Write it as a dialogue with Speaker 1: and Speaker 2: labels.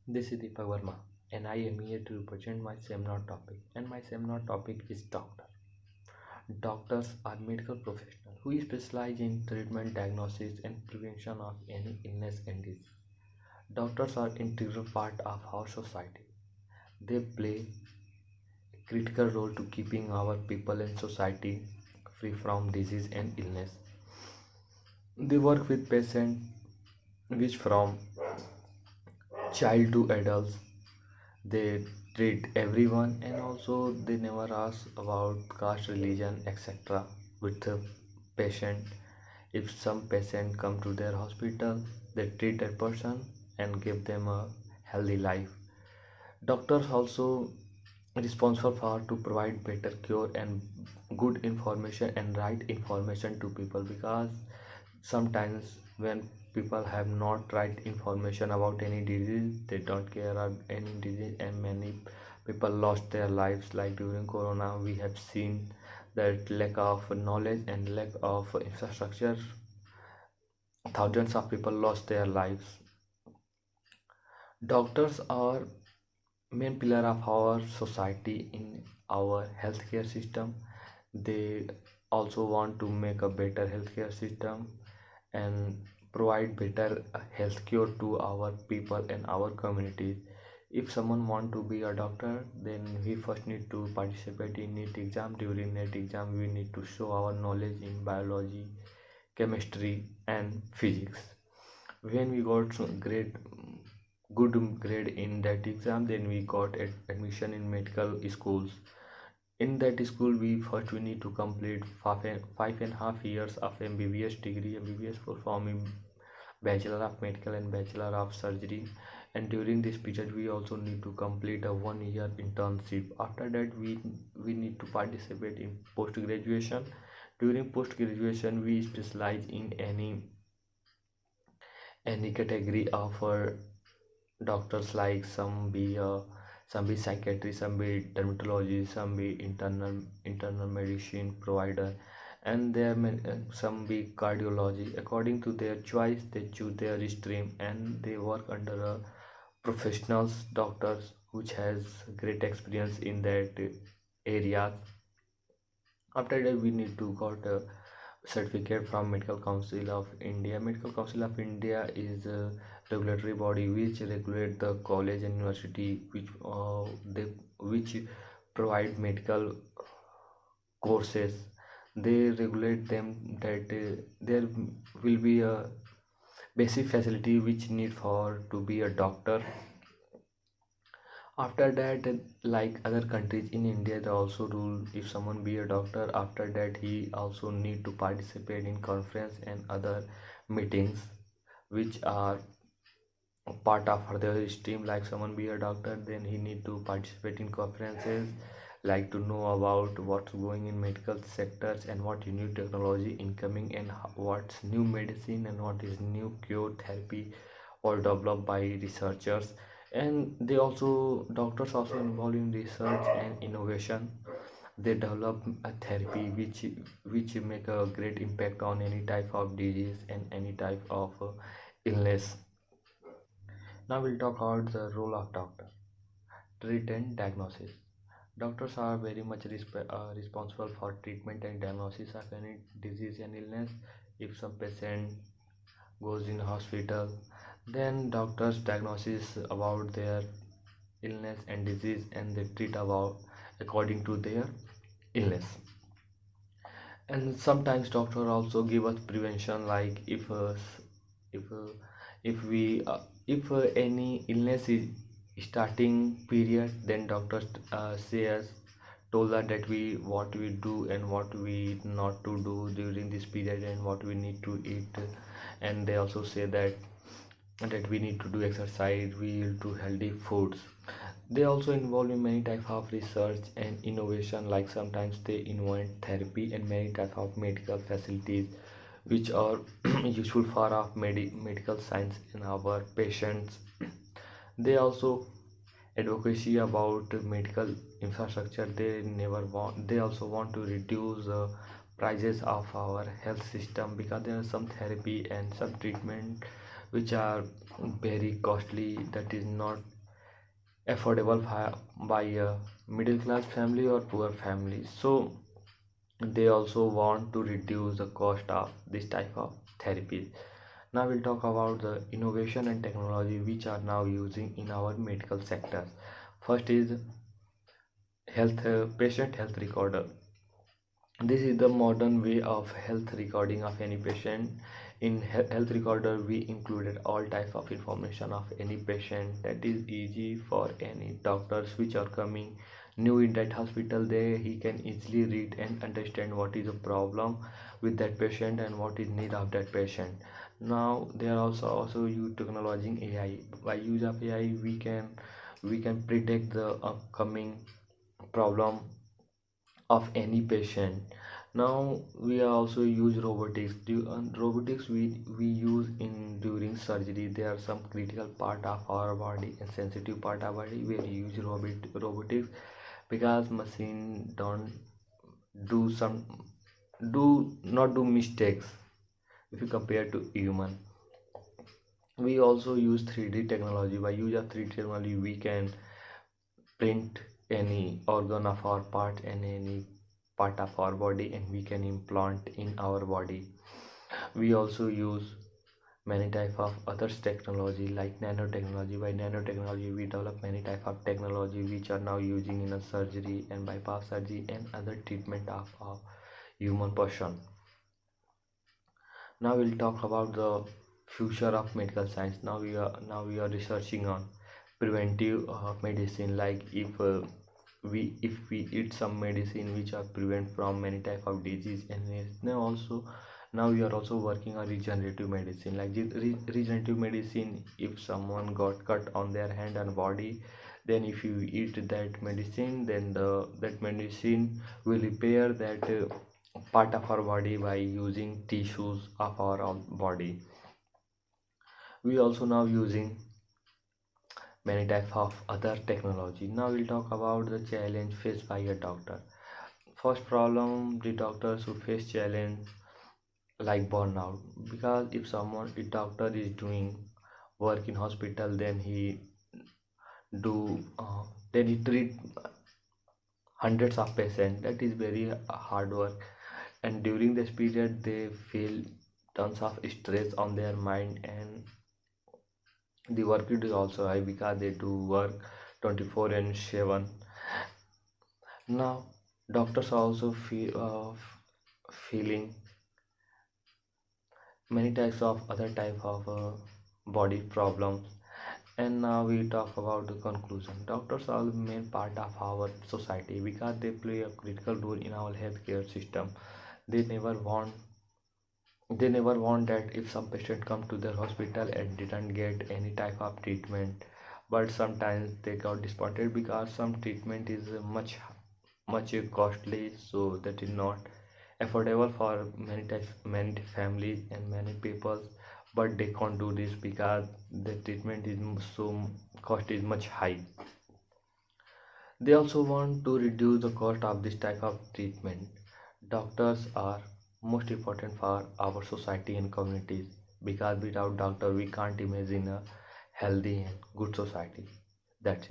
Speaker 1: This is Deepak Verma, and I am here to present my seminar topic. And my seminar topic is doctor. Doctors are medical professionals who specialize in treatment, diagnosis, and prevention of any illness and disease. Doctors are integral part of our society. They play a critical role to keeping our people and society free from disease and illness. They work with patients which from child to adults. They treat everyone and also they never ask about caste, religion, etc. with the patient. If some patient come to their hospital, they treat that person and give them a healthy life. Doctors also responsible for to provide better cure and good information and right information to people, because sometimes when people have not right information about any disease, they don't care about any disease, and many people lost their lives. Like during corona we have seen that lack of knowledge and lack of infrastructure, thousands of people lost their lives. Doctors are main pillar of our society in our healthcare system. They also want to make a better healthcare system and provide better healthcare to our people and our communities. If someone want to be a doctor, then we first need to participate in NEET exam. During NEET exam we need to show our knowledge in biology, chemistry and physics. When we got some good grade in that exam, then we got admission in medical schools. In that school we need to complete 5.5 years of MBBS degree. MBBS performing Bachelor of Medical and Bachelor of Surgery, and during this period we also need to complete a 1 year internship. After that we need to participate in post graduation. During post graduation we specialize in any category of doctors, like some be psychiatry, some be dermatology, some be internal medicine provider, and some be cardiology. According to their choice they choose their stream and they work under a professionals doctors which has great experience in that area. After that we need to got a certificate from Medical Council of India. Medical Council of India is a regulatory body which regulate the college and university which provide medical courses. They regulate them that there will be a basic facility which need for to be a doctor. After that, like other countries, in India they also rule if someone be a doctor, after that he also need to participate in conference and other meetings which are part of their stream. Like someone be a doctor, then he need to participate in conferences, like to know about what's going in medical sectors and what new technology incoming and what's new medicine and what is new cure therapy or developed by researchers. And they also doctors also involved in research and innovation. They develop a therapy which make a great impact on any type of disease and any type of illness. Now we'll talk about the role of doctor. Treat and diagnosis. Doctors are very much responsible for treatment and diagnosis of any disease and illness. If some patient goes in hospital, then doctors diagnosis about their illness and disease and they treat about according to their illness. And sometimes doctor also give us prevention, like if if we if any illness is starting period, then doctors say us told us that we what we do and what we not to do during this period and what we need to eat. And they also say that we need to do exercise, we will do healthy foods. They also involve in many type of research and innovation, like sometimes they invent therapy and many type of medical facilities which are useful for our medical science and our patients. They also advocacy about medical infrastructure. They also want to reduce prices of our health system, because there are some therapy and some treatment which are very costly, that is not affordable by a middle class family or poor family. So they also want to reduce the cost of this type of therapies. Now we'll talk about the innovation and technology which are now using in our medical sectors. First is health patient health recorder. This is the modern way of health recording of any patient. In health recorder we included all types of information of any patient, that is easy for any doctors which are coming new in that hospital. There he can easily read and understand what is the problem with that patient and what is need of that patient. Now they are also use technology in AI. By use of AI we can predict the upcoming problem of any patient. Now we are also use robotics. Robotics we use in during surgery. There are some critical part of our body and sensitive part of our body where we use robotics, because machine don't do some do not do mistakes if you compare to human. We also use 3D technology. By use of 3D technology we can print any organ of our part and any part of our body, and we can implant in our body. We also use many type of other technology like nanotechnology. By nanotechnology we develop many type of technology which are now using in a surgery and bypass surgery and other treatment of human person. Now we'll talk about the future of medical science. Now we are researching on preventive medicine, like if we eat some medicine which are prevent from many type of disease. And now we are also working on regenerative medicine, like regenerative medicine. If someone got cut on their hand and body, then if you eat that medicine, then that medicine will repair that part of our body by using tissues of our own body. We also now using many types of other technology. Now we'll talk about the challenge faced by a doctor. First problem, the doctors who face challenge like burnout, because if doctor is doing work in hospital, do then he treat hundreds of patients. That is very hard work, and during this period they feel tons of stress on their mind, and the work is also high because they do work 24 and 7. Now doctors also feeling many types of other type of body problems. And now we talk about the conclusion. Doctors are the main part of our society because they play a critical role in our healthcare system. They never want that if some patient come to their hospital and didn't get any type of treatment. But sometimes they got disappointed because some treatment is much costly, so that is not affordable for many families and many people. But they can't do this because the treatment is so cost is much high. They also want to reduce the cost of this type of treatment. Doctors are most important for our society and communities, because without doctor we can't imagine a healthy and good society. That's it.